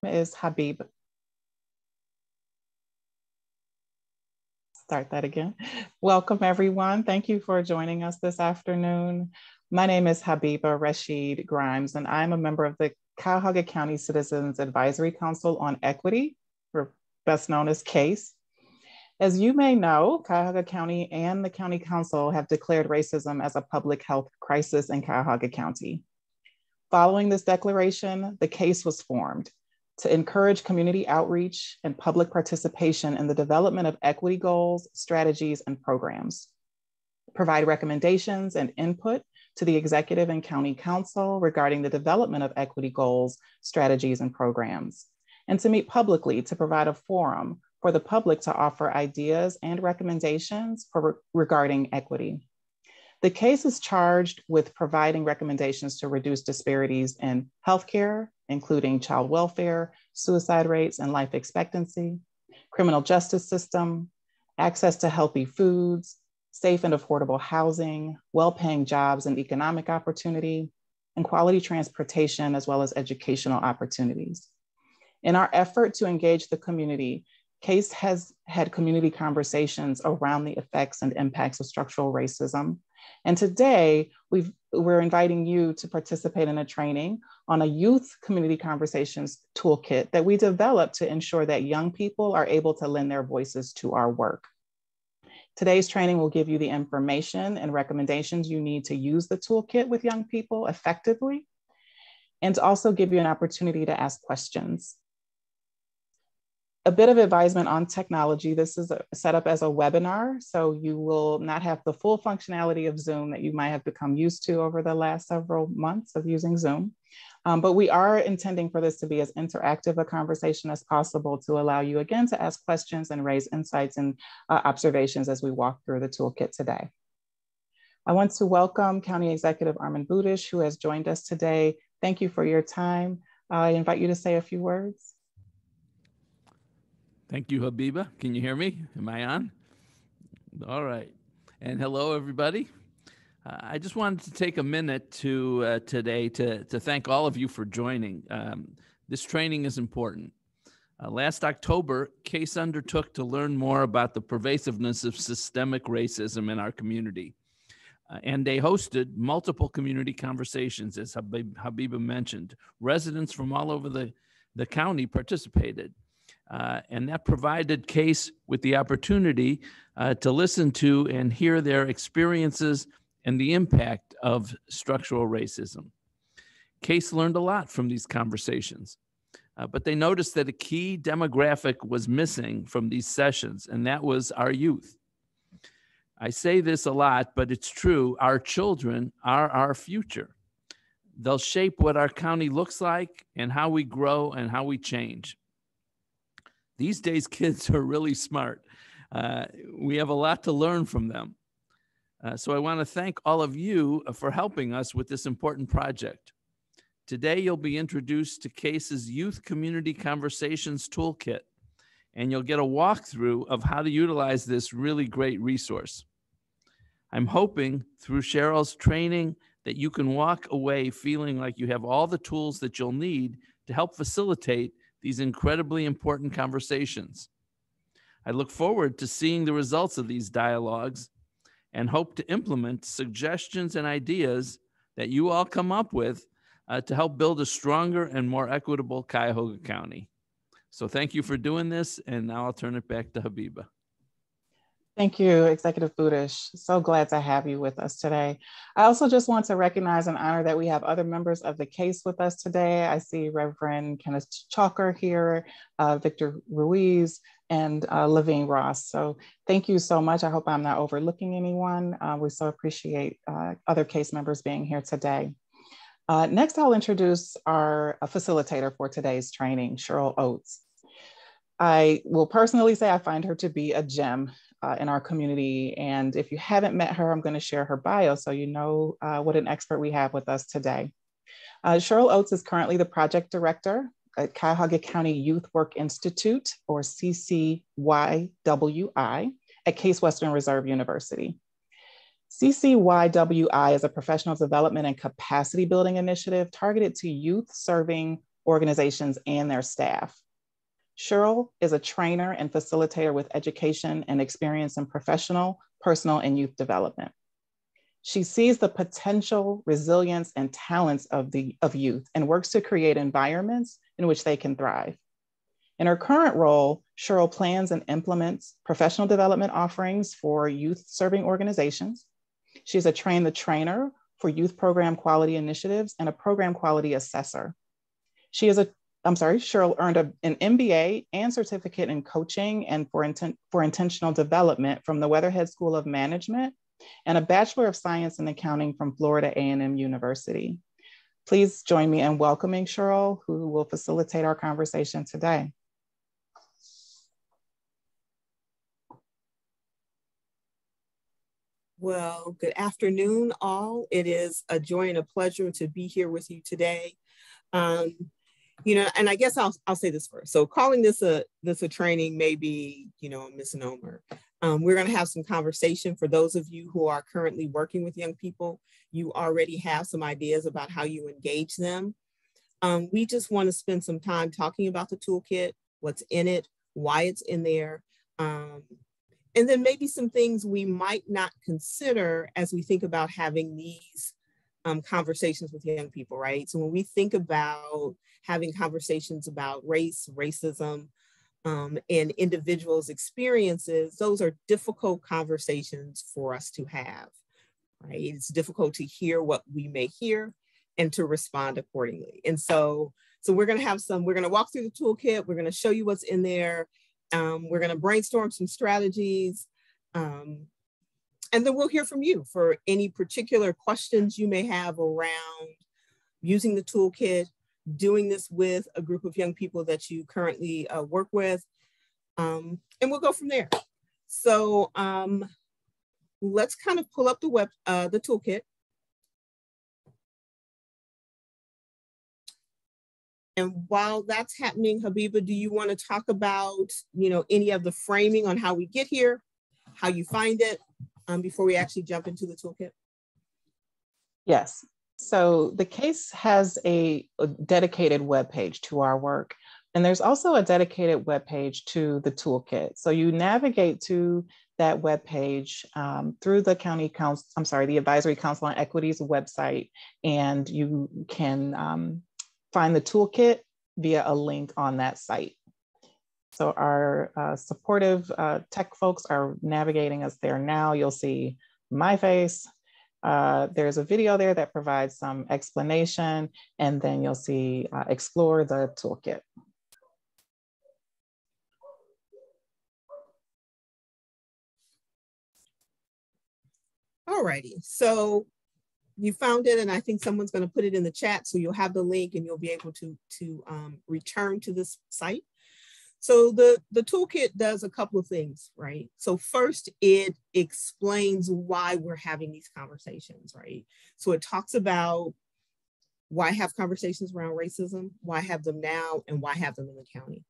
is Habib. Start that again. Welcome everyone. Thank you for joining us this afternoon. My name is Habiba Rashid Grimes, and I'm a member of the Cuyahoga County Citizens Advisory Council on Equity, or best known as CACE. As you may know, Cuyahoga County and the County Council have declared racism as a public health crisis in Cuyahoga County. Following this declaration, the CACE was formed to encourage community outreach and public participation in the development of equity goals, strategies, and programs, provide recommendations and input to the Executive and County Council regarding the development of equity goals, strategies, and programs, and to meet publicly to provide a forum for the public to offer ideas and recommendations regarding equity. The CACE is charged with providing recommendations to reduce disparities in healthcare, including child welfare, suicide rates, and life expectancy, criminal justice system, access to healthy foods, safe and affordable housing, well-paying jobs and economic opportunity, and quality transportation, as well as educational opportunities. In our effort to engage the community, CACE has had community conversations around the effects and impacts of structural racism. And today, we're inviting you to participate in a training on a youth community conversations toolkit that we developed to ensure that young people are able to lend their voices to our work. Today's training will give you the information and recommendations you need to use the toolkit with young people effectively, and to also give you an opportunity to ask questions. A bit of advisement on technology. This is set up as a webinar, so you will not have the full functionality of Zoom that you might have become used to over the last several months of using Zoom. But we are intending for this to be as interactive a conversation as possible to allow you again to ask questions and raise insights and observations as we walk through the toolkit today. I want to welcome County Executive Armin Budish, who has joined us today. Thank you for your time. I invite you to say a few words. Thank you, Habiba. Can you hear me? Am I on? All right. And hello, everybody. I just wanted to take a minute today to thank all of you for joining. This training is important. Last October, CACE undertook to learn more about the pervasiveness of systemic racism in our community. And they hosted multiple community conversations, as Habiba mentioned. Residents from all over the county participated. And that provided CACE with the opportunity to listen to and hear their experiences and the impact of structural racism. CACE learned a lot from these conversations, but they noticed that a key demographic was missing from these sessions, and that was our youth. I say this a lot, but it's true. Our children are our future. They'll shape what our county looks like and how we grow and how we change. These days, kids are really smart. We have a lot to learn from them. So I want to thank all of you for helping us with this important project. Today, you'll be introduced to CACE's Youth Community Conversations Toolkit, and you'll get a walkthrough of how to utilize this really great resource. I'm hoping through Cheryl's training that you can walk away feeling like you have all the tools that you'll need to help facilitate these incredibly important conversations. I look forward to seeing the results of these dialogues and hope to implement suggestions and ideas that you all come up with to help build a stronger and more equitable Cuyahoga County. So thank you for doing this, and now I'll turn it back to Habiba. Thank you, Executive Budish. So glad to have you with us today. I also just want to recognize and honor that we have other members of the CACE with us today. I see Reverend Kenneth Chalker here, Victor Ruiz, and Levine Ross. So thank you so much. I hope I'm not overlooking anyone. We so appreciate other CACE members being here today. Next, I'll introduce our facilitator for today's training, Cheryl Oates. I will personally say I find her to be a gem in our community. And if you haven't met her, I'm going to share her bio so you know what an expert we have with us today. Cheryl Oates is currently the project director at Cuyahoga County Youth Work Institute, or CCYWI, at Case Western Reserve University. CCYWI is a professional development and capacity building initiative targeted to youth serving organizations, and their staff. Cheryl is a trainer and facilitator with education and experience in professional, personal, and youth development. She sees the potential, resilience, and talents of youth and works to create environments in which they can thrive. In her current role, Cheryl plans and implements professional development offerings for youth-serving organizations. She's a train the trainer for youth program quality initiatives and a program quality assessor. Cheryl earned an MBA and certificate in coaching and for intentional development from the Weatherhead School of Management and a Bachelor of Science in Accounting from Florida A&M University. Please join me in welcoming Cheryl, who will facilitate our conversation today. Well, good afternoon, all. It is a joy and a pleasure to be here with you today. And I guess I'll say this first. So calling this a training may be, a misnomer. We're going to have some conversation. For those of you who are currently working with young people, you already have some ideas about how you engage them. We just want to spend some time talking about the toolkit, what's in it, why it's in there, and then maybe some things we might not consider as we think about having these conversations with young people, right? So when we think about having conversations about race, racism, and individuals' experiences, those are difficult conversations for us to have, right? It's difficult to hear what we may hear and to respond accordingly. And so we're going to walk through the toolkit. We're going to show you what's in there. We're going to brainstorm some strategies. And then we'll hear from you for any particular questions you may have around using the toolkit, doing this with a group of young people that you currently work with, and we'll go from there. So let's kind of pull up the toolkit. And while that's happening, Habiba, do you want to talk about, any of the framing on how we get here, how you find it, before we actually jump into the toolkit? Yes. So the CACE has a dedicated webpage to our work, and there's also a dedicated webpage to the toolkit. So you navigate to that webpage through the the Advisory Council on Equity's website, and you can find the toolkit via a link on that site. So our supportive tech folks are navigating us there now. You'll see my face. There's a video there that provides some explanation, and then you'll see explore the toolkit. All righty, so you found it, and I think someone's going to put it in the chat, so you'll have the link and you'll be able to return to this site. So the toolkit does a couple of things, right? So first, it explains why we're having these conversations, right? So it talks about why have conversations around racism, why have them now, and why have them in the county,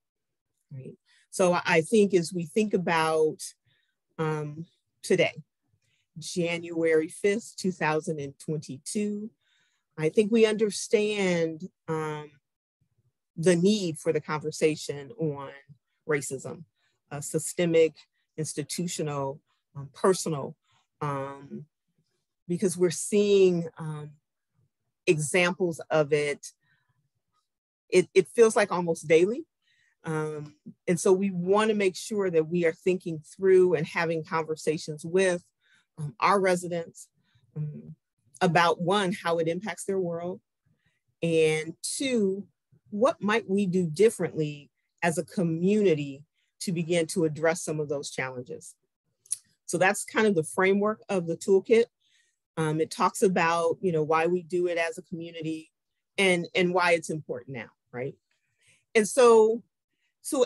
right? So I think as we think about today, January 5th, 2022, I think we understand the need for the conversation on racism, systemic, institutional, personal, because we're seeing examples of it. It feels like almost daily. And so we want to make sure that we are thinking through and having conversations with our residents about, one, how it impacts their world, and two, what might we do differently as a community to begin to address some of those challenges. So that's kind of the framework of the toolkit. It talks about, why we do it as a community and why it's important now, right? And so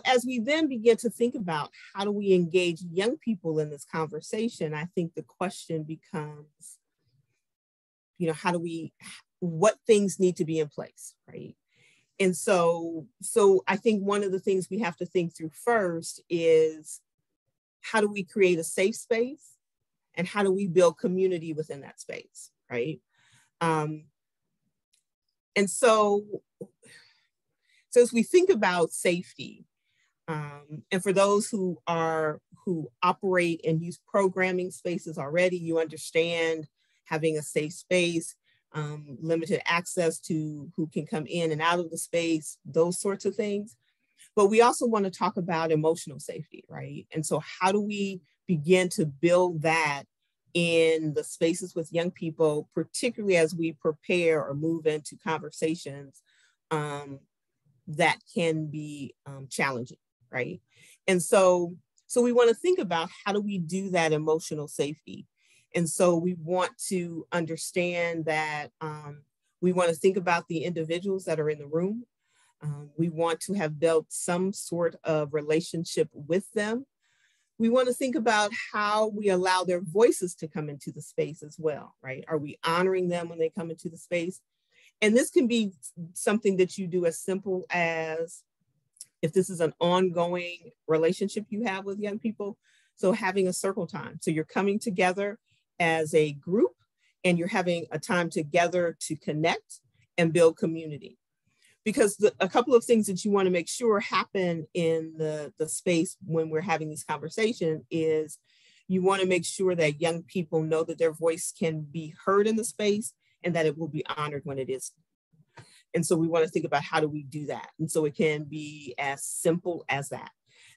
as we then begin to think about how do we engage young people in this conversation, I think the question becomes, what things need to be in place, right? And so I think one of the things we have to think through first is, how do we create a safe space, and how do we build community within that space, right? And so So as we think about safety, and for those who operate and use programming spaces already, you understand having a safe space, limited access to who can come in and out of the space, those sorts of things. But we also want to talk about emotional safety, right? And so how do we begin to build that in the spaces with young people, particularly as we prepare or move into conversations that can be challenging, right? And so we want to think about how do we do that emotional safety? And so we want to understand that we want to think about the individuals that are in the room. We want to have built some sort of relationship with them. We want to think about how we allow their voices to come into the space as well, right? Are we honoring them when they come into the space? And this can be something that you do as simple as, if this is an ongoing relationship you have with young people, so having a circle time. So you're coming together as a group and you're having a time together to connect and build community. Because a couple of things that you want to make sure happen in the space when we're having these conversations is you want to make sure that young people know that their voice can be heard in the space and that it will be honored when it is. And so we want to think about how do we do that? And so it can be as simple as that.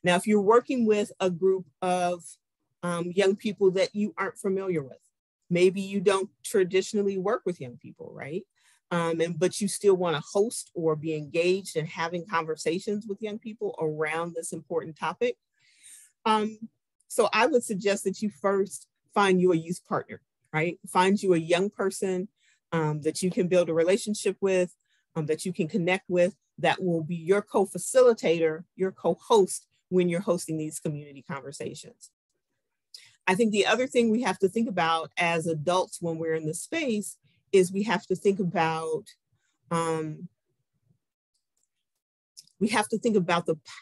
Now, if you're working with a group of young people that you aren't familiar with, maybe you don't traditionally work with young people, right? But you still want to host or be engaged in having conversations with young people around this important topic. So I would suggest that you first find you a youth partner, right? Find you a young person that you can build a relationship with, that you can connect with, that will be your co-facilitator, your co-host when you're hosting these community conversations. I think the other thing we have to think about as adults when we're in the space is we have to think about the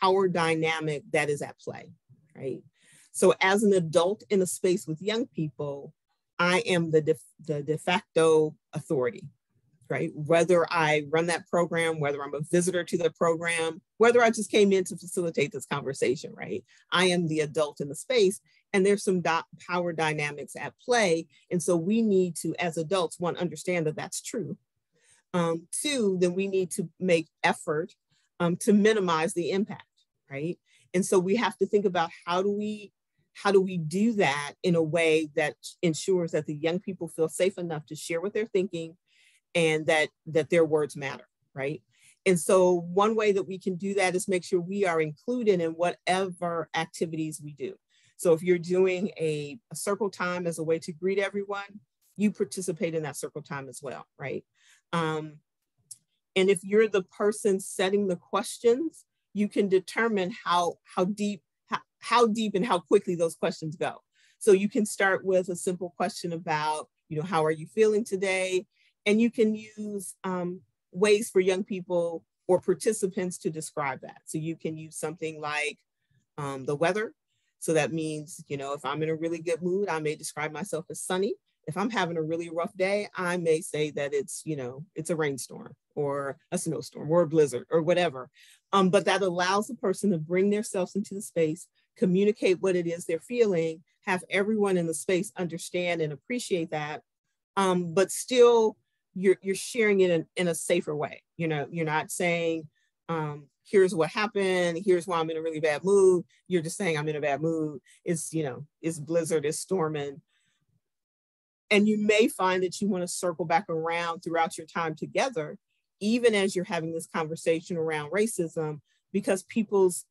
power dynamic that is at play, right? So as an adult in a space with young people, I am the de facto authority, right? Whether I run that program, whether I'm a visitor to the program, whether I just came in to facilitate this conversation, right? I am the adult in the space, and there's some power dynamics at play. And so we need to, as adults, one, understand that that's true. Two, then we need to make effort to minimize the impact, right? And so we have to think about how do we do that in a way that ensures that the young people feel safe enough to share what they're thinking and that their words matter, right? And so one way that we can do that is make sure we are included in whatever activities we do. So if you're doing a circle time as a way to greet everyone, you participate in that circle time as well, right? And if you're the person setting the questions, you can determine how deep and how quickly those questions go. So you can start with a simple question about, how are you feeling today? And you can use ways for young people or participants to describe that. So you can use something like the weather. So that means, if I'm in a really good mood, I may describe myself as sunny. If I'm having a really rough day, I may say that it's a rainstorm or a snowstorm or a blizzard or whatever. But that allows the person to bring themselves into the space, communicate what it is they're feeling, have everyone in the space understand and appreciate that. But still, you're sharing it in a safer way. You're not saying, here's what happened, here's why I'm in a really bad mood. You're just saying I'm in a bad mood. It's blizzard, it's storming. And you may find that you want to circle back around throughout your time together, even as you're having this conversation around racism, because people's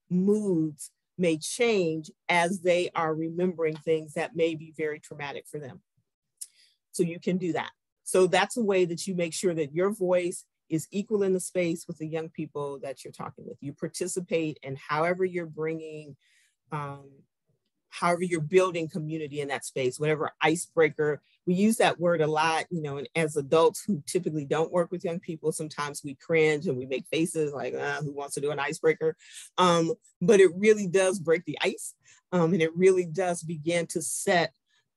moods may change as they are remembering things that may be very traumatic for them. So you can do that. So that's a way that you make sure that your voice is equal in the space with the young people that you're talking with. You participate in however you're bringing, however you're building community in that space, whatever icebreaker. We use that word a lot, and as adults who typically don't work with young people, sometimes we cringe and we make faces like, who wants to do an icebreaker? But it really does break the ice. And it really does begin to set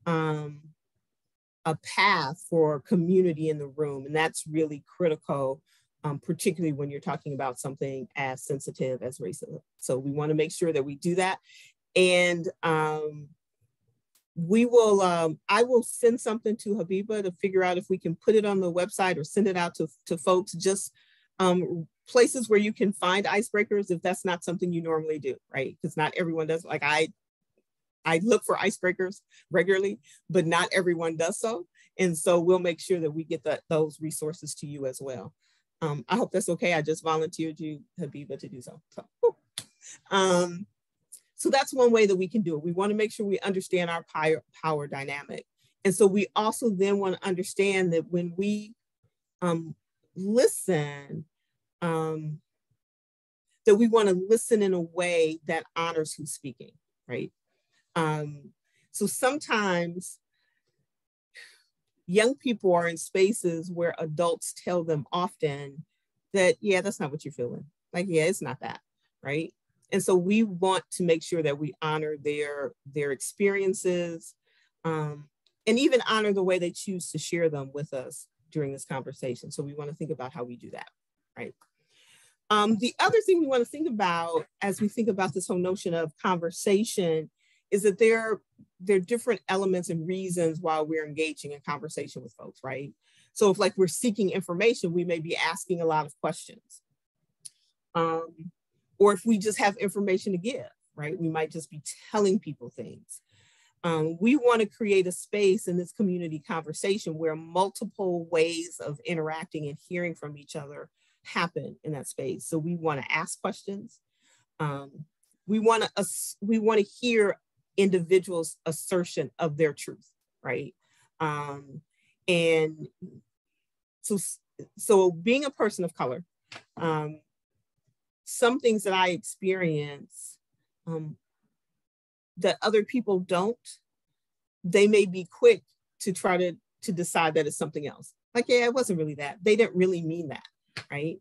a path for community in the room. And that's really critical particularly when you're talking about something as sensitive as racism. So we want to make sure that we do that. And we will, I will send something to Habiba to figure out if we can put it on the website or send it out to folks, just places where you can find icebreakers if that's not something you normally do, right? Because not everyone does. Like I look for icebreakers regularly, but not everyone does so. And so we'll make sure that we get those resources to you as well. I hope that's okay. I just volunteered you, Habiba, to do so. So that's one way that we can do it. We want to make sure we understand our power dynamic. And so we also then want to understand that when we listen, that we want to listen in a way that honors who's speaking, right? So sometimes young people are in spaces where adults tell them often that, yeah, that's not what you're feeling. Like, yeah, it's not that, right? And so we want to make sure that we honor their experiences and even honor the way they choose to share them with us during this conversation. So we want to think about how we do that, right? The other thing we want to think about as we think about this whole notion of conversation is that there are different elements and reasons why we're engaging in conversation with folks, right? So if like we're seeking information, we may be asking a lot of questions. Or if we just have information to give, right? We might just be telling people things. We want to create a space in this community conversation where multiple ways of interacting and hearing from each other happen in that space. So we want to ask questions. We want to hear individuals' assertion of their truth, right? And so being a person of color, some things that I experience that other people don't, they may be quick to try to decide that it's something else. Like, yeah, it wasn't really that. They didn't really mean that, right?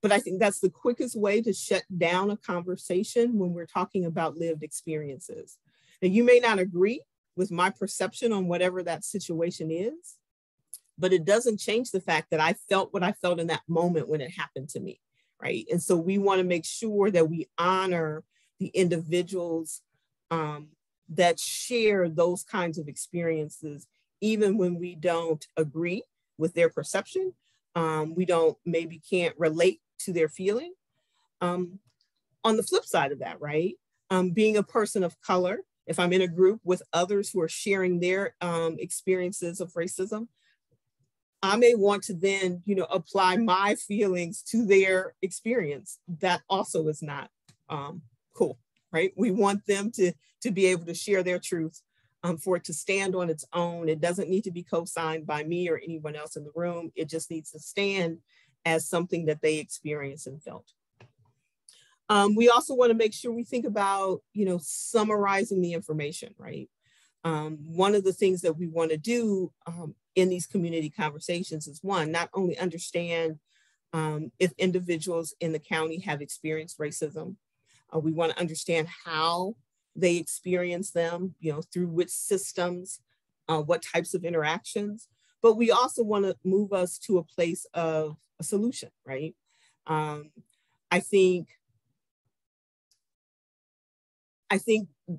But I think that's the quickest way to shut down a conversation when we're talking about lived experiences. Now, you may not agree with my perception on whatever that situation is, but it doesn't change the fact that I felt what I felt in that moment when it happened to me, right? And so we want to make sure that we honor the individuals that share those kinds of experiences, even when we don't agree with their perception. We can't relate to their feeling. On the flip side of that, right? Being a person of color, if I'm in a group with others who are sharing their experiences of racism, I may want to then, apply my feelings to their experience. That also is not cool, right? We want them to be able to share their truth, for it to stand on its own. It doesn't need to be co-signed by me or anyone else in the room. It just needs to stand as something that they experienced and felt. We also want to make sure we think about, summarizing the information, right? One of the things that we want to do in these community conversations is, one, not only understand if individuals in the county have experienced racism. We want to understand how they experience them, through which systems, what types of interactions. But we also want to move us to a place of a solution, right? I think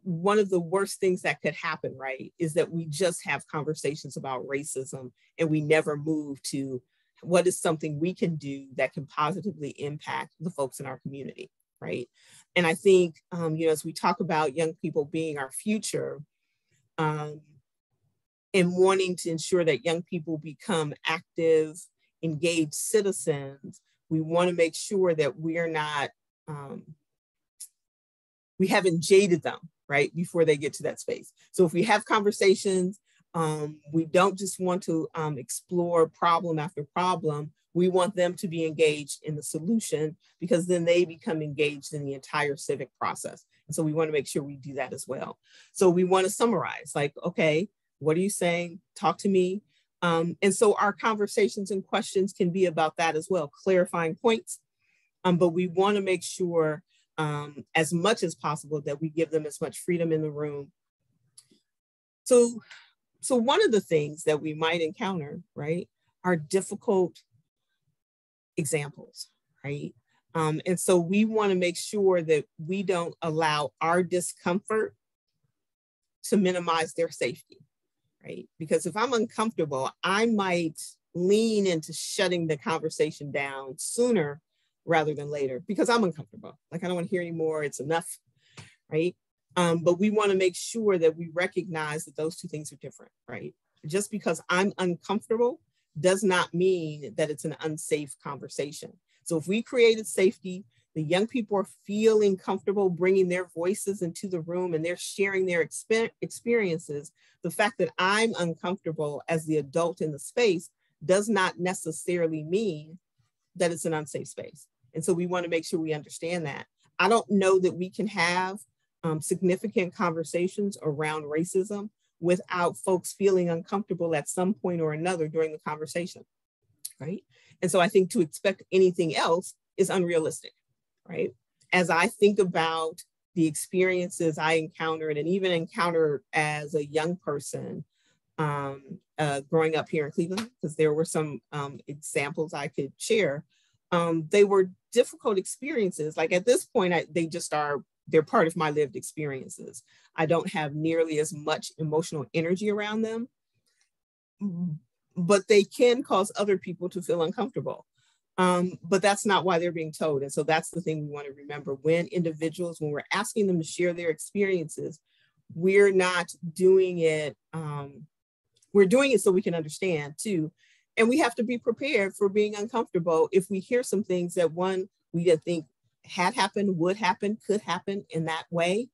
one of the worst things that could happen, right, is that we just have conversations about racism and we never move to what is something we can do that can positively impact the folks in our community, right? And I think, as we talk about young people being our future, and wanting to ensure that young people become active, engaged citizens, we want to make sure that we're not, we haven't jaded them, right, before they get to that space. So if we have conversations, we don't just want to explore problem after problem. We want them to be engaged in the solution, because then they become engaged in the entire civic process. And so we want to make sure we do that as well. So we want to summarize, like, okay, what are you saying? Talk to me. And so our conversations and questions can be about that as well, clarifying points. But we want to make sure as much as possible that we give them as much freedom in the room. So one of the things that we might encounter, right, are difficult examples, right? And so we want to make sure that we don't allow our discomfort to minimize their safety, right? Because if I'm uncomfortable, I might lean into shutting the conversation down sooner rather than later because I'm uncomfortable. Like, I don't want to hear anymore. It's enough, right? But we want to make sure that we recognize that those two things are different, right? Just because I'm uncomfortable does not mean that it's an unsafe conversation. So if we created safety, the young people are feeling comfortable bringing their voices into the room and they're sharing their experiences. The fact that I'm uncomfortable as the adult in the space does not necessarily mean that it's an unsafe space. And so we want to make sure we understand that. I don't know that we can have significant conversations around racism without folks feeling uncomfortable at some point or another during the conversation, right? And so I think to expect anything else is unrealistic, right? As I think about the experiences I encountered and even encountered as a young person growing up here in Cleveland, because there were some examples I could share. They were difficult experiences. Like at this point, they're part of my lived experiences. I don't have nearly as much emotional energy around them, but they can cause other people to feel uncomfortable. But that's not why they're being told. And so that's the thing we want to remember. When we're asking them to share their experiences, we're not doing it, we're doing it so we can understand too. And we have to be prepared for being uncomfortable if we hear some things that we didn't think had happened, would happen, could happen in that way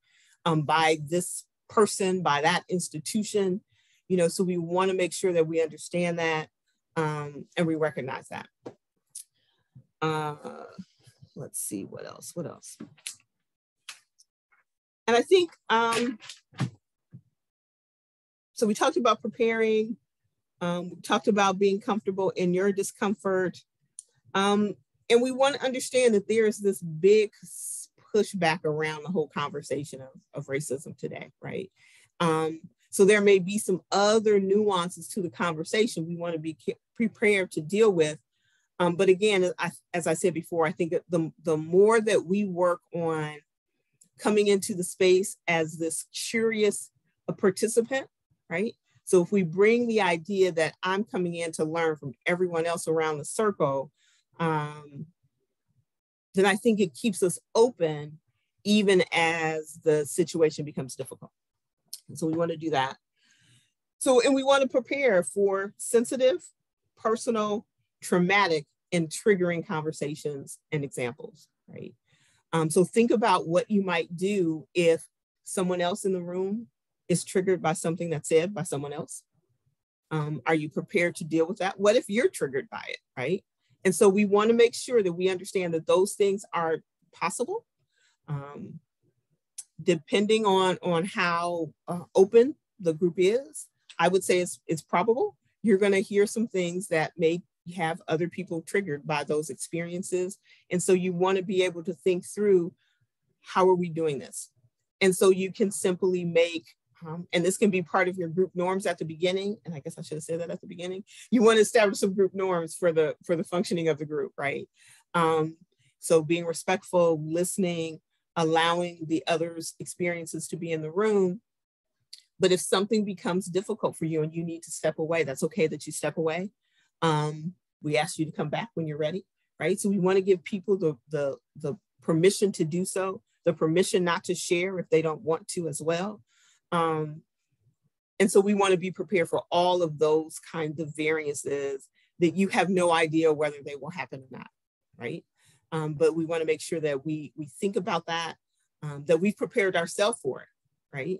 by this person, by that institution, so we want to make sure that we understand that and we recognize that. Let's see, what else? And I think, so we talked about preparing, we talked about being comfortable in your discomfort. And we want to understand that there is this big pushback around the whole conversation of racism today, right? So there may be some other nuances to the conversation we want to be prepared to deal with. But again, as I said before, I think that the more that we work on coming into the space as this curious participant, right? So if we bring the idea that I'm coming in to learn from everyone else around the circle, then I think it keeps us open even as the situation becomes difficult. And so we want to do that. So, and we want to prepare for sensitive, personal, traumatic, and triggering conversations and examples, right? So think about what you might do if someone else in the room is triggered by something that's said by someone else. Are you prepared to deal with that? What if you're triggered by it, right? And so we want to make sure that we understand that those things are possible, depending on how open the group is. I would say it's probable you're going to hear some things that may have other people triggered by those experiences. And so you want to be able to think through, how are we doing this? And so you can simply make, and this can be part of your group norms at the beginning. And I guess I should have said that at the beginning. You want to establish some group norms for the functioning of the group, right? So being respectful, listening, allowing the others' experiences to be in the room. But if something becomes difficult for you and you need to step away, that's okay that you step away. We ask you to come back when you're ready, right? So we want to give people the permission to do so, the permission not to share if they don't want to as well. And so we want to be prepared for all of those kinds of variances that you have no idea whether they will happen or not, right? But we want to make sure that we think about that, that we've prepared ourselves for it, right?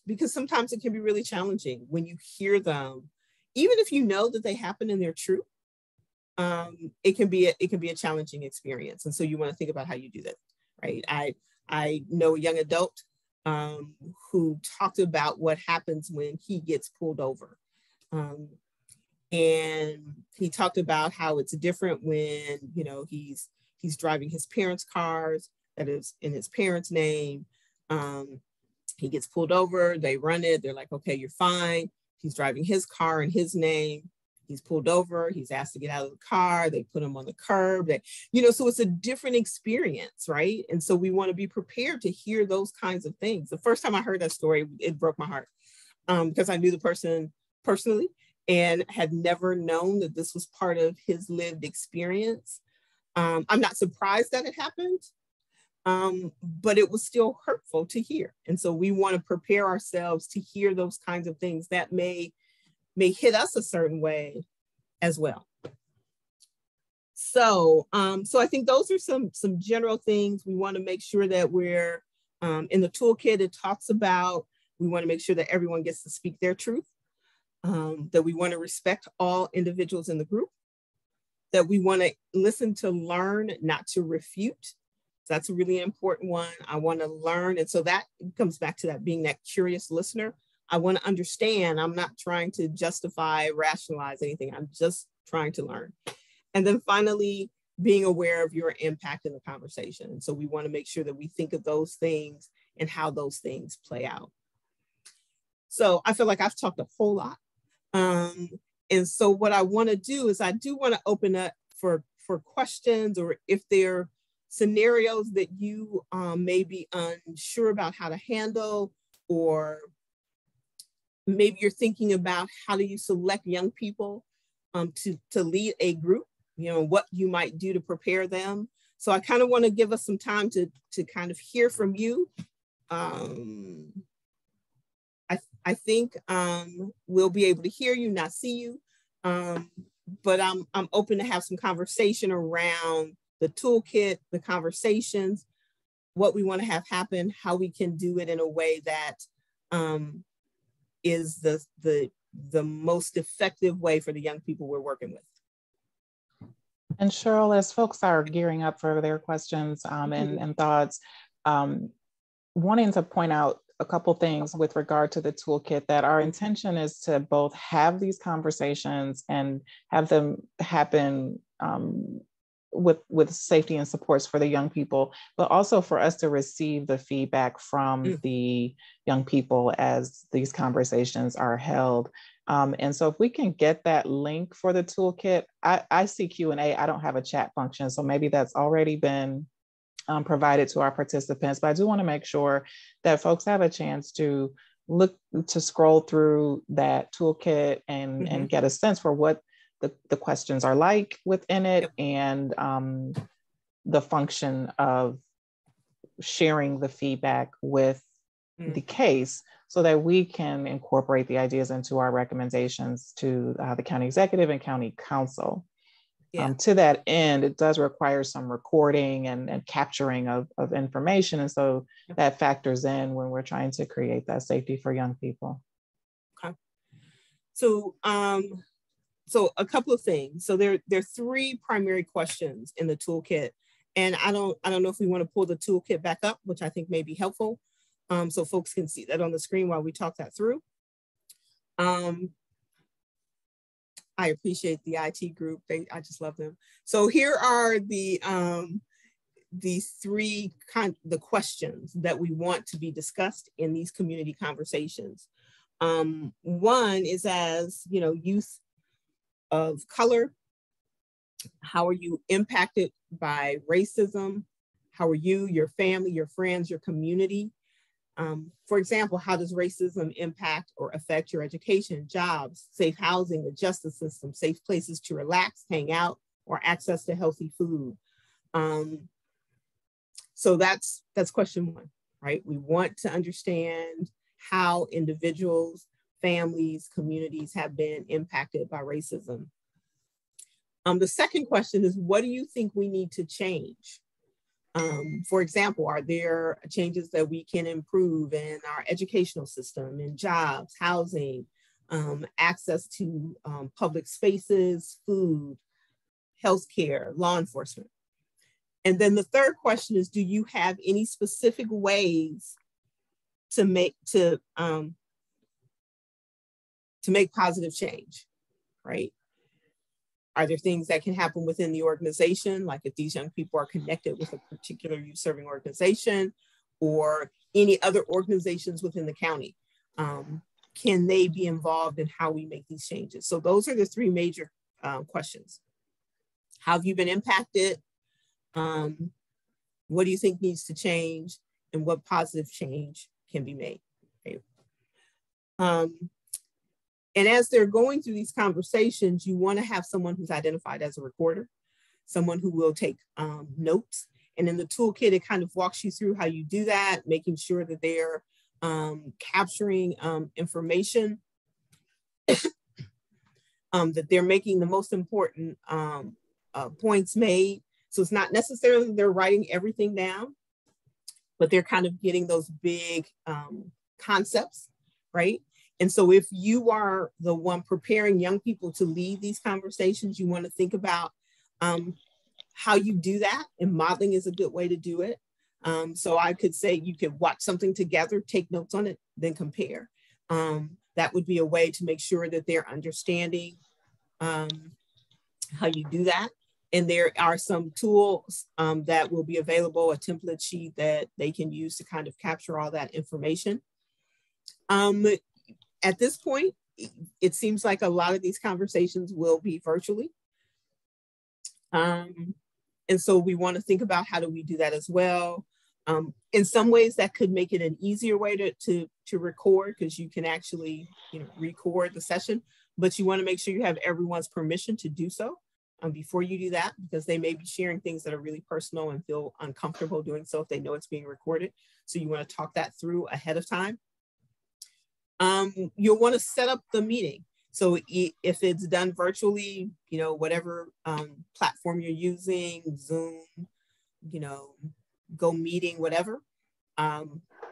Because sometimes it can be really challenging when you hear them, even if you know that they happen and they're true. It can be a challenging experience, and so you want to think about how you do that, right? I know a young adult who talked about what happens when he gets pulled over, and he talked about how it's different when he's driving his parents' cars that is in his parents' name. He gets pulled over, they run it, they're like, okay, you're fine. He's driving his car in his name. He's pulled over, he's asked to get out of the car, they put him on the curb, so it's a different experience, right? And so we want to be prepared to hear those kinds of things. The first time I heard that story, it broke my heart because I knew the person personally and had never known that this was part of his lived experience. I'm not surprised that it happened, but it was still hurtful to hear. And so we want to prepare ourselves to hear those kinds of things that may hit us a certain way as well. So I think those are some general things. We want to make sure that we're in the toolkit. It talks about, we want to make sure that everyone gets to speak their truth, that we want to respect all individuals in the group, that we want to listen to learn, not to refute. That's a really important one. I want to learn. And so that comes back to that being that curious listener. I want to understand. I'm not trying to justify, rationalize anything. I'm just trying to learn. And then finally, being aware of your impact in the conversation. And so we want to make sure that we think of those things and how those things play out. So I feel like I've talked a whole lot. And so what I want to do is I do want to open up for questions, or if there are scenarios that you may be unsure about how to handle, or maybe you're thinking about how do you select young people to lead a group, what you might do to prepare them. So I kind of want to give us some time to kind of hear from you. I think we'll be able to hear you, not see you, but I'm open to have some conversation around the toolkit, the conversations, what we want to have happen, how we can do it in a way that is the most effective way for the young people we're working with. And Cheryl, as folks are gearing up for their questions and thoughts, wanting to point out a couple things with regard to the toolkit, that our intention is to both have these conversations and have them happen with safety and supports for the young people, but also for us to receive the feedback from the young people as these conversations are held. And so if we can get that link for the toolkit, I see Q&A, I don't have a chat function, so maybe that's already been provided to our participants, but I do want to make sure that folks have a chance to scroll through that toolkit and get a sense for what the questions are like within it, and the function of sharing the feedback with the CACE so that we can incorporate the ideas into our recommendations to the county executive and county council. To that end, it does require some recording and capturing of information. And so that factors in when we're trying to create that safety for young people. Okay. So a couple of things. So there are three primary questions in the toolkit. And I don't know if we want to pull the toolkit back up, which I think may be helpful. So folks can see that on the screen while we talk that through. I appreciate the IT group. I just love them. So here are the three the questions that we want to be discussed in these community conversations. One is, as youth of color, how are you impacted by racism? How are you, your family, your friends, your community? For example, how does racism impact or affect your education, jobs, safe housing, the justice system, safe places to relax, hang out, or access to healthy food? So that's question one, right? We want to understand how individuals, families, communities have been impacted by racism. The second question is, what do you think we need to change? For example, are there changes that we can improve in our educational system, in jobs, housing, access to public spaces, food, healthcare, law enforcement? And then the third question is, do you have any specific ways to make positive change, right? Are there things that can happen within the organization, like if these young people are connected with a particular youth serving organization or any other organizations within the county? can they be involved in how we make these changes? So those are the three major questions. How have you been impacted? What do you think needs to change? And what positive change can be made? Okay. And as they're going through these conversations, you want to have someone who's identified as a recorder, someone who will take notes. And in the toolkit, it kind of walks you through how you do that, making sure that they're capturing information, that they're making the most important points made. So it's not necessarily they're writing everything down, but they're kind of getting those big concepts, right? And so if you are the one preparing young people to lead these conversations, you want to think about how you do that, and modeling is a good way to do it. So I could say you could watch something together, take notes on it, then compare. That would be a way to make sure that they're understanding how you do that. And there are some tools that will be available, a template sheet that they can use to kind of capture all that information. At this point, it seems like a lot of these conversations will be virtually. And so we want to think about how do we do that as well. In some ways that could make it an easier way to record, because you can actually record the session, but you want to make sure you have everyone's permission to do so before you do that, because they may be sharing things that are really personal and feel uncomfortable doing so if they know it's being recorded. So you want to talk that through ahead of time. You'll want to set up the meeting. So if it's done virtually, whatever platform you're using, Zoom, Go Meeting, whatever,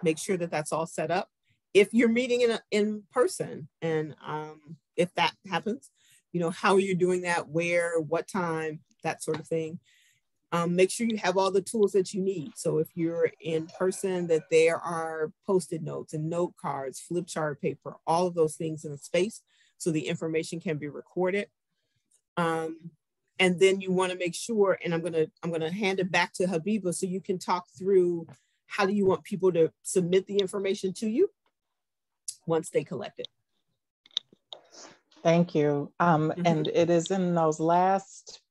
make sure that that's all set up. If you're meeting in person, and if that happens, how are you doing that, where, what time, that sort of thing. Make sure you have all the tools that you need. So if you're in person, that there are Post-it notes and note cards, flip chart paper, all of those things in a space so the information can be recorded. And then you want to make sure, and I'm gonna hand it back to Habiba so you can talk through how do you want people to submit the information to you once they collect it. Thank you. And it is in those last,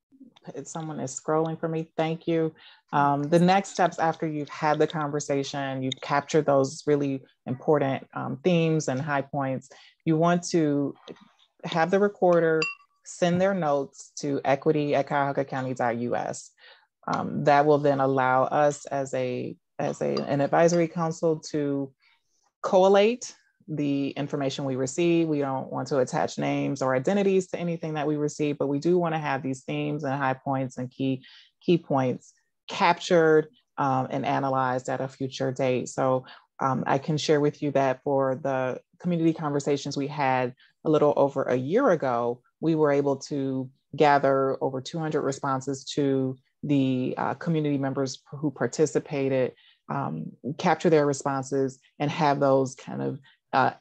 someone is scrolling for me. Thank you. The next steps after you've had the conversation, you've captured those really important themes and high points. You want to have the recorder send their notes to equity@cuyahogacounty.us. That will then allow us as an advisory council to collate the information we receive. We don't want to attach names or identities to anything that we receive, but we do want to have these themes and high points and key points captured and analyzed at a future date. So I can share with you that for the community conversations we had a little over a year ago, we were able to gather over 200 responses to the community members who participated, capture their responses, and have those kind of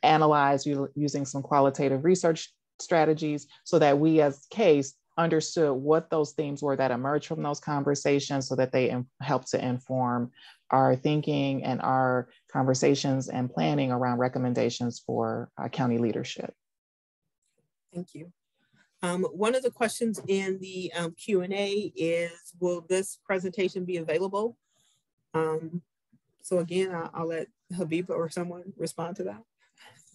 analyzed using some qualitative research strategies so that we as CACE understood what those themes were that emerged from those conversations so that they help to inform our thinking and our conversations and planning around recommendations for county leadership. Thank you. One of the questions in the Q&A is, will this presentation be available? So again, I'll let Habiba or someone respond to that.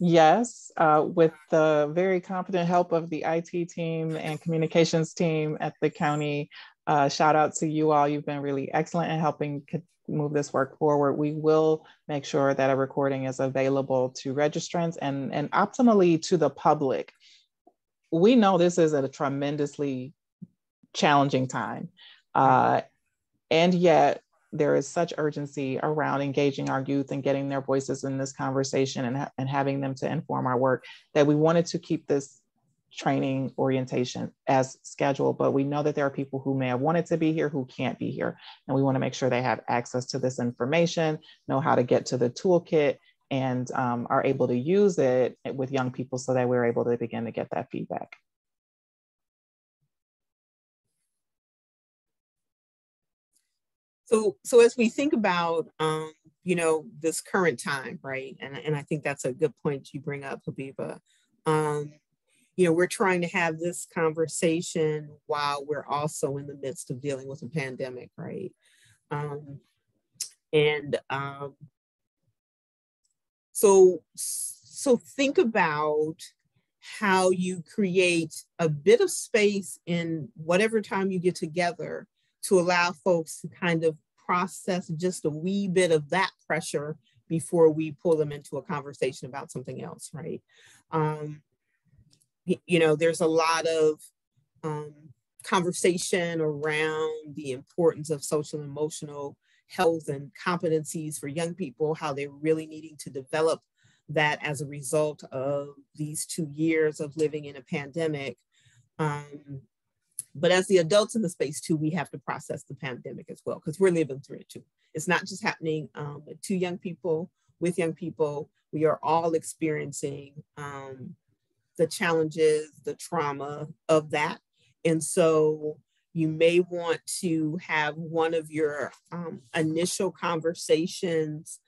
Yes, with the very competent help of the IT team and communications team at the county. Shout out to you all. You've been really excellent in helping move this work forward. We will make sure that a recording is available to registrants and optimally to the public. We know this is a tremendously challenging time. And yet there is such urgency around engaging our youth and getting their voices in this conversation and having them to inform our work that we wanted to keep this training orientation as scheduled, but we know that there are people who may have wanted to be here who can't be here. And we want to make sure they have access to this information, know how to get to the toolkit, and are able to use it with young people so that we're able to begin to get that feedback. So as we think about, you know, this current time, right? And I think that's a good point you bring up, Habiba. You know, we're trying to have this conversation while we're also in the midst of dealing with a pandemic, right? So think about how you create a bit of space in whatever time you get together to allow folks to kind of process just a wee bit of that pressure before we pull them into a conversation about something else, right? You know, there's a lot of conversation around the importance of social and emotional health and competencies for young people, how they're really needing to develop that as a result of these 2 years of living in a pandemic. But as the adults in the space too, we have to process the pandemic as well, because we're living through it too. It's not just happening to young people, with young people. We are all experiencing the challenges, the trauma of that. And so you may want to have one of your initial conversations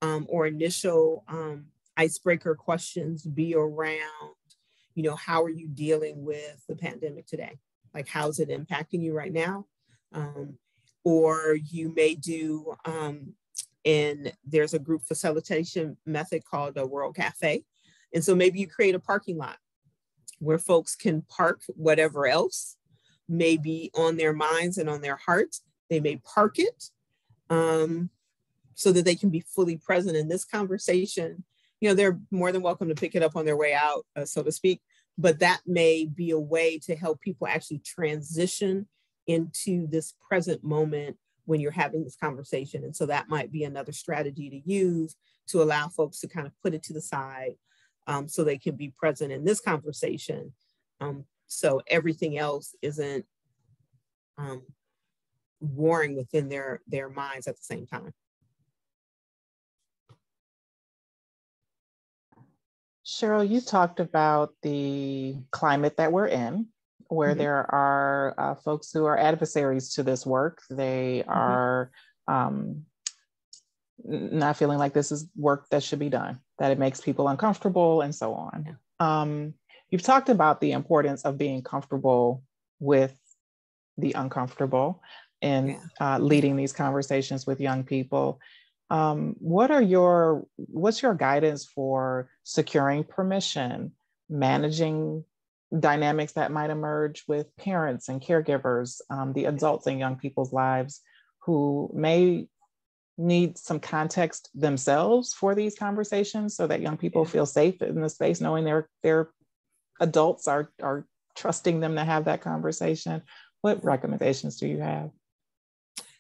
or initial icebreaker questions be around, you know, how are you dealing with the pandemic today? Like, how's it impacting you right now? Or you may do, and there's a group facilitation method called a World Cafe. And so maybe you create a parking lot where folks can park whatever else may be on their minds and on their hearts. They may park it so that they can be fully present in this conversation. You know, they're more than welcome to pick it up on their way out, so to speak, but that may be a way to help people actually transition into this present moment when you're having this conversation. And so that might be another strategy to use to allow folks to kind of put it to the side so they can be present in this conversation. So everything else isn't warring within their minds at the same time. Cheryl, you talked about the climate that we're in, where there are folks who are adversaries to this work. They are not feeling like this is work that should be done, that it makes people uncomfortable and so on. You've talked about the importance of being comfortable with the uncomfortable and leading these conversations with young people. What's your guidance for securing permission, managing dynamics that might emerge with parents and caregivers, the adults in young people's lives who may need some context themselves for these conversations so that young people feel safe in the space, knowing their adults are trusting them to have that conversation? What recommendations do you have?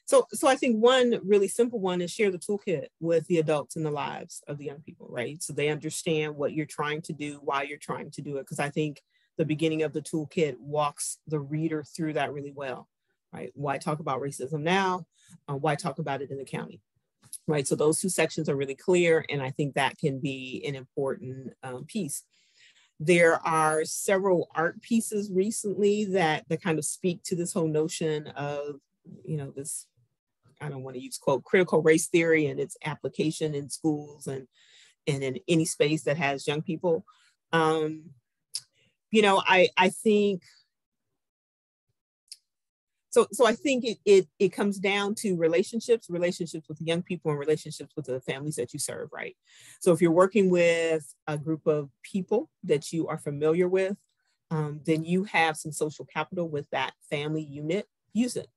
So I think one really simple one is share the toolkit with the adults in the lives of the young people, right? So they understand what you're trying to do, why you're trying to do it. Because I think the beginning of the toolkit walks the reader through that really well, right? Why talk about racism now? Why talk about it in the county, right? So those two sections are really clear. And I think that can be an important piece. There are several art pieces recently that kind of speak to this whole notion of, you know, this, I don't want to use quote, critical race theory and its application in schools and in any space that has young people. You know, I think, so I think it comes down to relationships with young people and relationships with the families that you serve, right? So if you're working with a group of people that you are familiar with, then you have some social capital with that family unit, use it.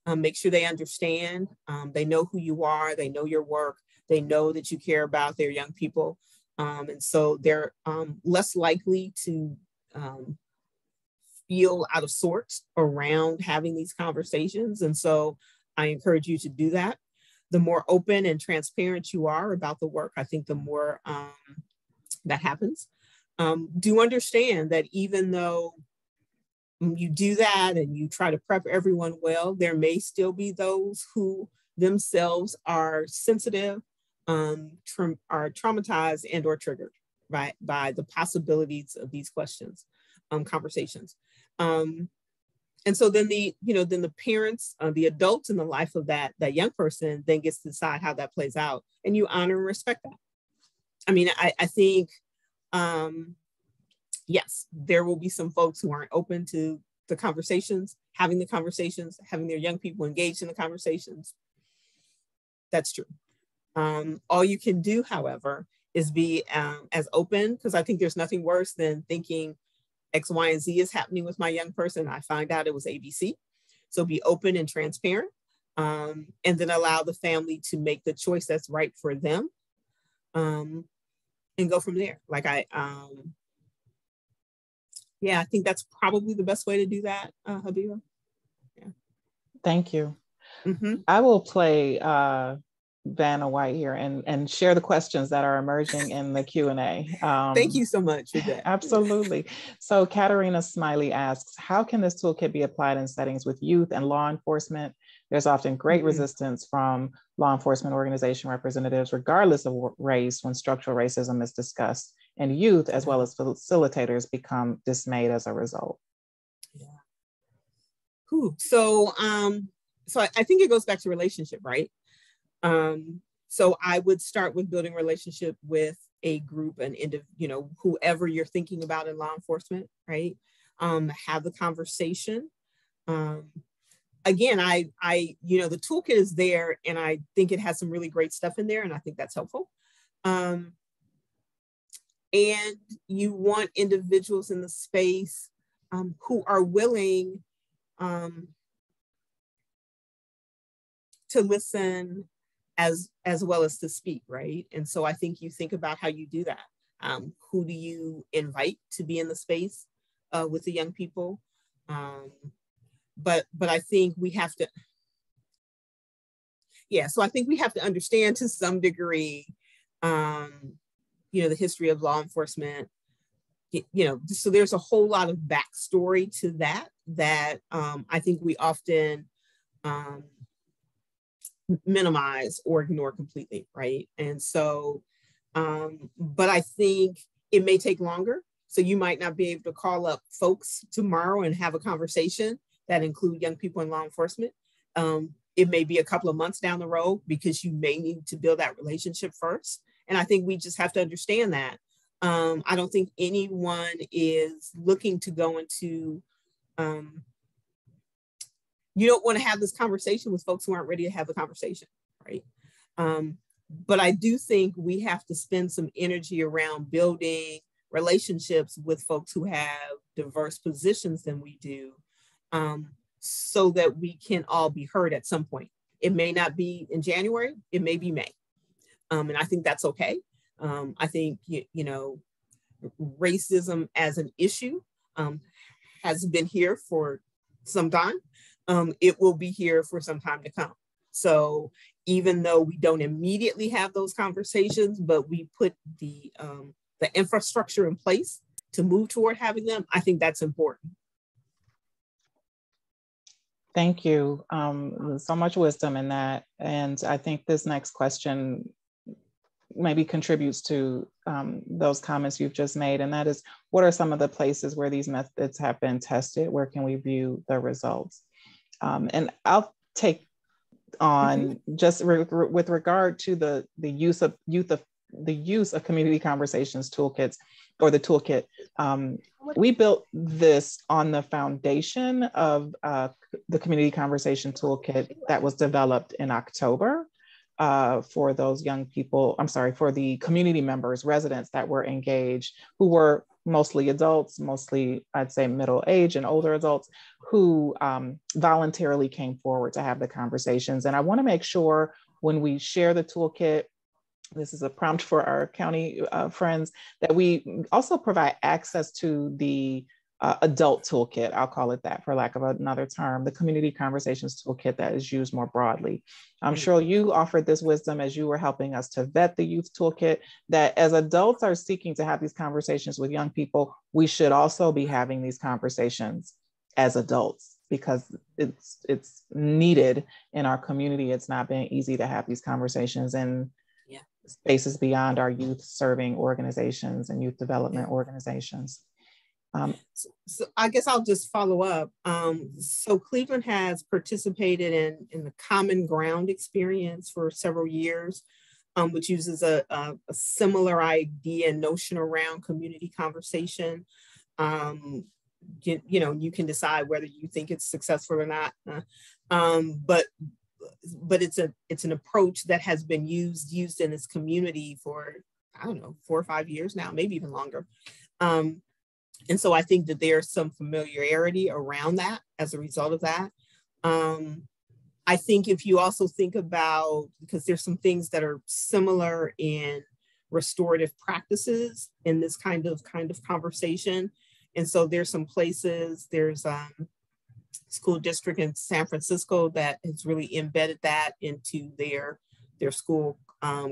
Make sure they understand, they know who you are, they know your work, they know that you care about their young people. And so they're less likely to feel out of sorts around having these conversations. And so I encourage you to do that. The more open and transparent you are about the work, I think the more that happens. Do understand that even though you do that and you try to prep everyone well, there may still be those who themselves are sensitive, are traumatized and or triggered by the possibilities of these questions, conversations. And so then then the parents, the adults in the life of that young person then gets to decide how that plays out, and you honor and respect that. I mean, I think, yes, there will be some folks who aren't open to the conversations, having their young people engaged in the conversations. That's true. All you can do, however, is be as open, because I think there's nothing worse than thinking X, Y, and Z is happening with my young person. I find out it was ABC. So be open and transparent, and then allow the family to make the choice that's right for them, and go from there. Like yeah, I think that's probably the best way to do that, Habiba. Yeah. Thank you. I will play Vanna White here and share the questions that are emerging in the Q&A. Thank you so much for that. Absolutely. So Katarina Smiley asks, how can this toolkit be applied in settings with youth and law enforcement? There's often great resistance from law enforcement organization representatives, regardless of race, when structural racism is discussed, and youth, as well as facilitators, become dismayed as a result. Yeah. So I think it goes back to relationship, right? So I would start with building relationship with a group and whoever you're thinking about in law enforcement, right? Have the conversation. Again, the toolkit is there, and I think it has some really great stuff in there, and I think that's helpful. And you want individuals in the space who are willing to listen as well as to speak, right? And so I think you think about how you do that. Who do you invite to be in the space with the young people? But I think we have to, so I think we have to understand to some degree, the history of law enforcement. So there's a whole lot of backstory to that I think we often minimize or ignore completely, right? And so, but I think it may take longer. So you might not be able to call up folks tomorrow and have a conversation that include young people in law enforcement. It may be a couple of months down the road, because you may need to build that relationship first. And I think we just have to understand that. I don't think anyone is looking to go into, you don't want to have this conversation with folks who aren't ready to have the conversation, right? But I do think we have to spend some energy around building relationships with folks who have diverse positions than we do, so that we can all be heard at some point. It may not be in January, it may be May. And I think that's okay. I think, racism as an issue has been here for some time. It will be here for some time to come. So even though we don't immediately have those conversations, but we put the infrastructure in place to move toward having them, I think that's important. Thank you. So much wisdom in that. And I think this next question maybe contributes to those comments you've just made. And that is, what are some of the places where these methods have been tested? Where can we view the results? And I'll take on just with regard to the use of community conversations toolkits, or the toolkit. We built this on the foundation of the community conversation toolkit that was developed in October for those young people, for the community members, residents that were engaged, who were mostly adults, mostly I'd say middle age and older adults, who voluntarily came forward to have the conversations. And I want to make sure when we share the toolkit, this is a prompt for our county friends, that we also provide access to the adult toolkit, I'll call it that for lack of another term, the community conversations toolkit that is used more broadly. Cheryl, you offered this wisdom as you were helping us to vet the youth toolkit, that as adults are seeking to have these conversations with young people, we should also be having these conversations as adults, because it's needed in our community. It's not been easy to have these conversations in spaces beyond our youth serving organizations and youth development organizations. So I guess I'll just follow up. So Cleveland has participated in the Common Ground experience for several years, which uses a similar idea and notion around community conversation. You can decide whether you think it's successful or not. But it's an approach that has been used in this community for, I don't know, 4 or 5 years now, maybe even longer. And so I think that there's some familiarity around that as a result of that. I think if you also think about, because there's some things that are similar in restorative practices in this kind of conversation. And so there's some places, there's school district in San Francisco that has really embedded that into their school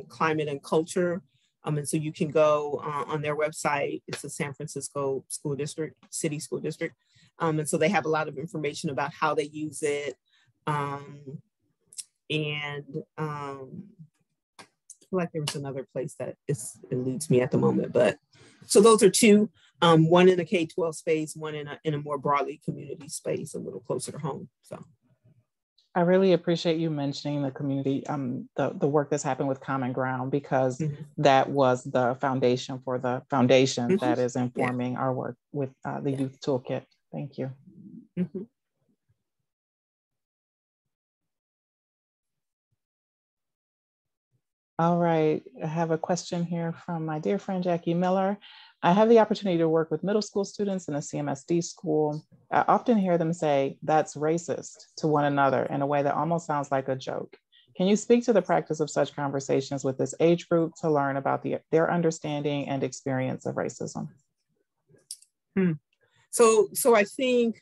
climate and culture. And so you can go on their website. It's a San Francisco school district, city school district. And so they have a lot of information about how they use it. I feel like there was another place that eludes me at the moment, but so those are two, one in a K-12 space, one in a more broadly community space, a little closer to home. So I really appreciate you mentioning the community, the work that's happened with Common Ground, because that was the foundation for the foundation that is informing our work with the Youth Toolkit. Thank you. All right, I have a question here from my dear friend, Jackie Miller. I have the opportunity to work with middle school students in a CMSD school. I often hear them say, "That's racist," to one another in a way that almost sounds like a joke. Can you speak to the practice of such conversations with this age group to learn about their understanding and experience of racism? So I think,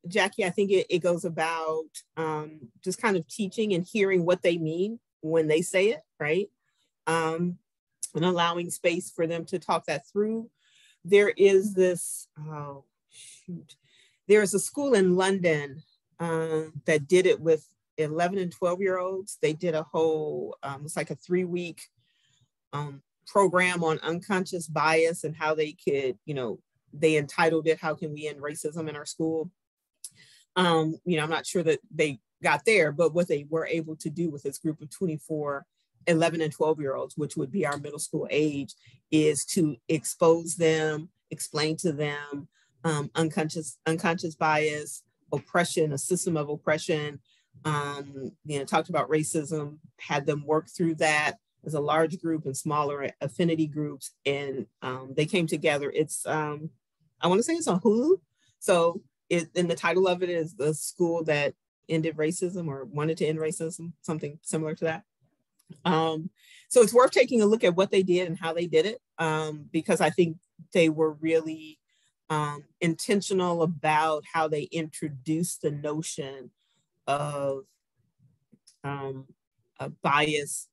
Jackie, I think it goes about just kind of teaching and hearing what they mean when they say it, right? And allowing space for them to talk that through. There is this, there's a school in London that did it with 11 and 12-year-olds. They did a whole, it's like a 3-week program on unconscious bias and how they could, they entitled it, "How Can We End Racism in Our School?" I'm not sure that they got there, but what they were able to do with this group of 24 11 and 12-year-olds, which would be our middle school age, is to expose them, explain to them unconscious bias, oppression, a system of oppression, talked about racism, had them work through that as a large group and smaller affinity groups. And they came together. It's, I want to say it's on Hulu. So and the title of it is "The School That Ended Racism," or wanted to end racism, something similar to that. So it's worth taking a look at what they did and how they did it, because I think they were really intentional about how they introduced the notion of bias,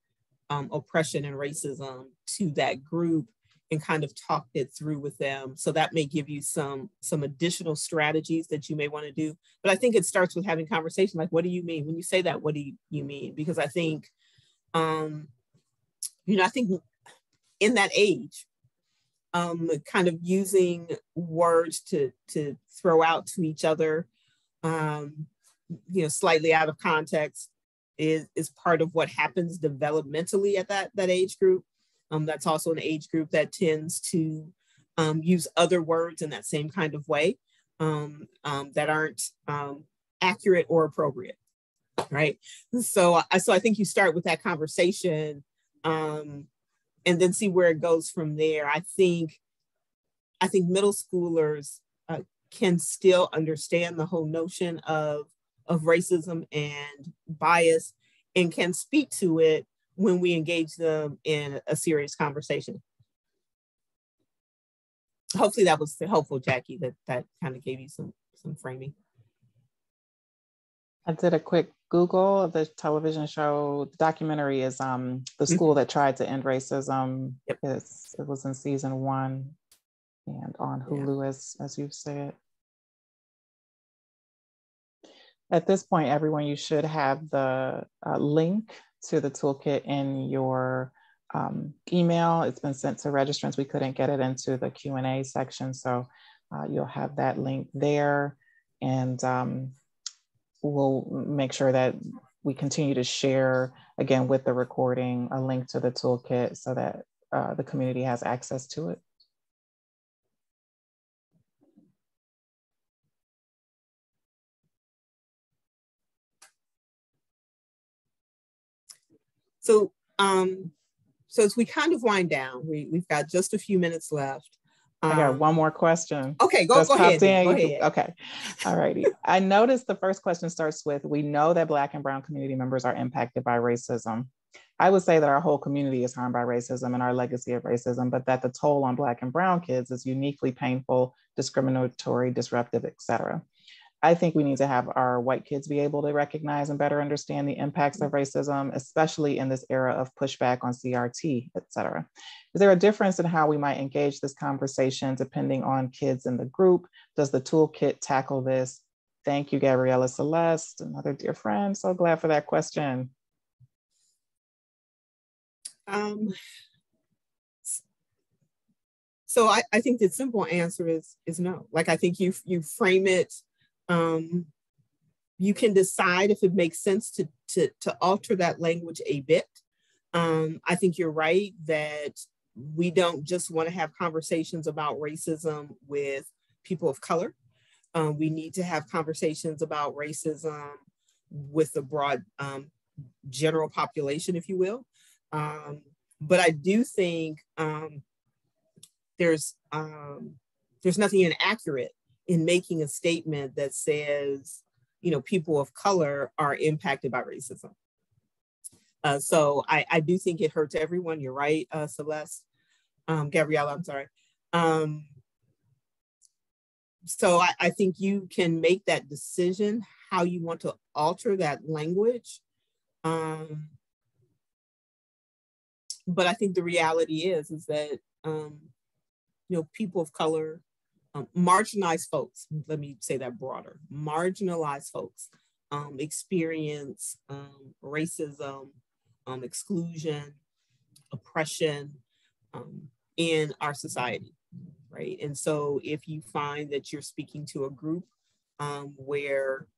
oppression, and racism to that group, and kind of talked it through with them. So that may give you some additional strategies that you may want to do. But I think it starts with having conversation, like, what do you mean? When you say that, what do you mean? Because I think, I think in that age, kind of using words to throw out to each other, slightly out of context is part of what happens developmentally at that age group. That's also an age group that tends to use other words in that same kind of way that aren't accurate or appropriate, right? So I think you start with that conversation and then see where it goes from there. I think middle schoolers can still understand the whole notion of racism and bias and can speak to it when we engage them in a serious conversation. Hopefully that was helpful, Jackie, that kind of gave you some framing. I did a quick Google of the television show. The documentary is The School That Tried to End Racism. Yep. It was in season 1 and on Hulu, as you've said. At this point, everyone, you should have the link to the toolkit in your email. It's been sent to registrants. We couldn't get it into the Q&A section, so You'll have that link there, and we'll make sure that we continue to share, again, with the recording, a link to the toolkit so that the community has access to it. So, so as we kind of wind down, we've got just a few minutes left. I got one more question. Okay, go ahead. Go ahead. Okay, all righty. I noticed the first question starts with, we know that Black and Brown community members are impacted by racism. I would say that our whole community is harmed by racism and our legacy of racism, but that the toll on Black and Brown kids is uniquely painful, discriminatory, disruptive, et cetera. I think we need to have our white kids be able to recognize and better understand the impacts of racism, especially in this era of pushback on CRT, et cetera. Is there a difference in how we might engage this conversation depending on kids in the group? Does the toolkit tackle this? Thank you, Gabriella Celeste, another dear friend. So glad for that question. So I think the simple answer is no. Like, I think you frame it. You can decide if it makes sense to alter that language a bit. I think you're right that we don't just want to have conversations about racism with people of color. We need to have conversations about racism with the broad general population, if you will. But I do think there's nothing inaccurate in making a statement that says, you know, people of color are impacted by racism. So I do think it hurts everyone. You're right, Celeste, Gabriella, I'm sorry. So I think you can make that decision how you want to alter that language. But I think the reality is that, you know, people of color, marginalized folks, let me say that broader, marginalized folks experience racism, exclusion, oppression in our society, right? And so if you find that you're speaking to a group where,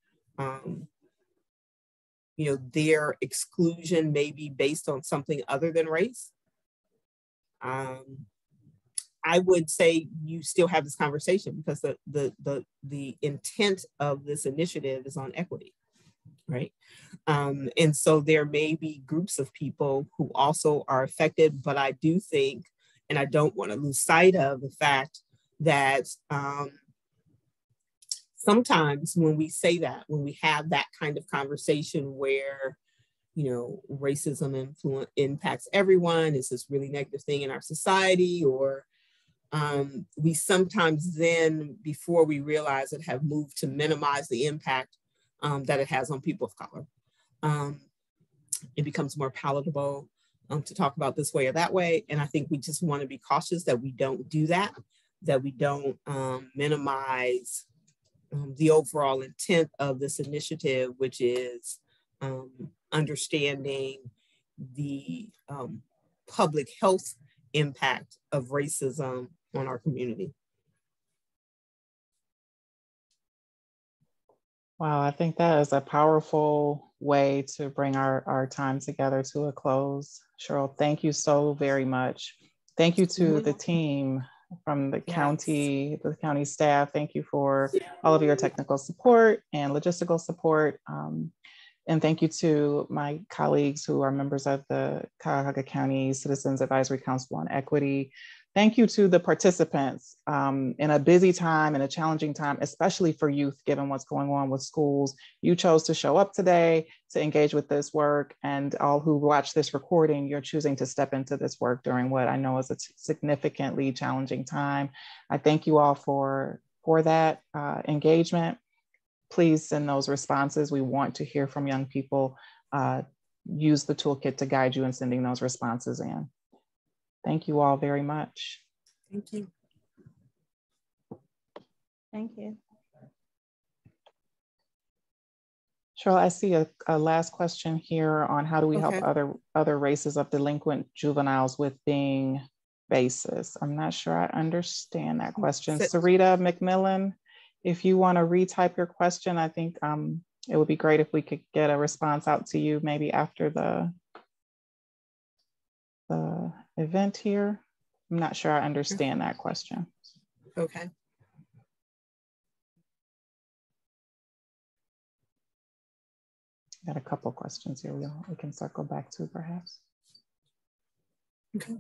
you know, their exclusion may be based on something other than race, I would say you still have this conversation because the intent of this initiative is on equity, right? And so there may be groups of people who also are affected, but I do think, and I don't want to lose sight of the fact that sometimes when we say that, when we have that kind of conversation where, you know, racism impacts everyone, is this really negative thing in our society, or we sometimes then, before we realize it, have moved to minimize the impact that it has on people of color. It becomes more palatable to talk about this way or that way. And I think we just want to be cautious that we don't do that, that we don't minimize the overall intent of this initiative, which is understanding the public health impact of racism on our community. Wow, I think that is a powerful way to bring our time together to a close. Cheryl, thank you so very much. Thank you to the team from the county, the county staff. Thank you for all of your technical support and logistical support. And thank you to my colleagues who are members of the Cuyahoga County Citizens Advisory Council on Equity. Thank you to the participants in a busy time and a challenging time, especially for youth, given what's going on with schools. You chose to show up today to engage with this work, and all who watch this recording, you're choosing to step into this work during what I know is a significantly challenging time. I thank you all for that engagement. Please send those responses. We want to hear from young people. Use the toolkit to guide you in sending those responses in. Thank you all very much. Thank you. Thank you. Cheryl, I see a last question here on how do we help other races of delinquent juveniles with being basis? I'm not sure I understand that question. So, Sarita McMillan, if you want to retype your question, I think it would be great if we could get a response out to you maybe after the event here. I'm not sure I understand that question. okay. Got a couple questions here we can circle back to perhaps. Okay.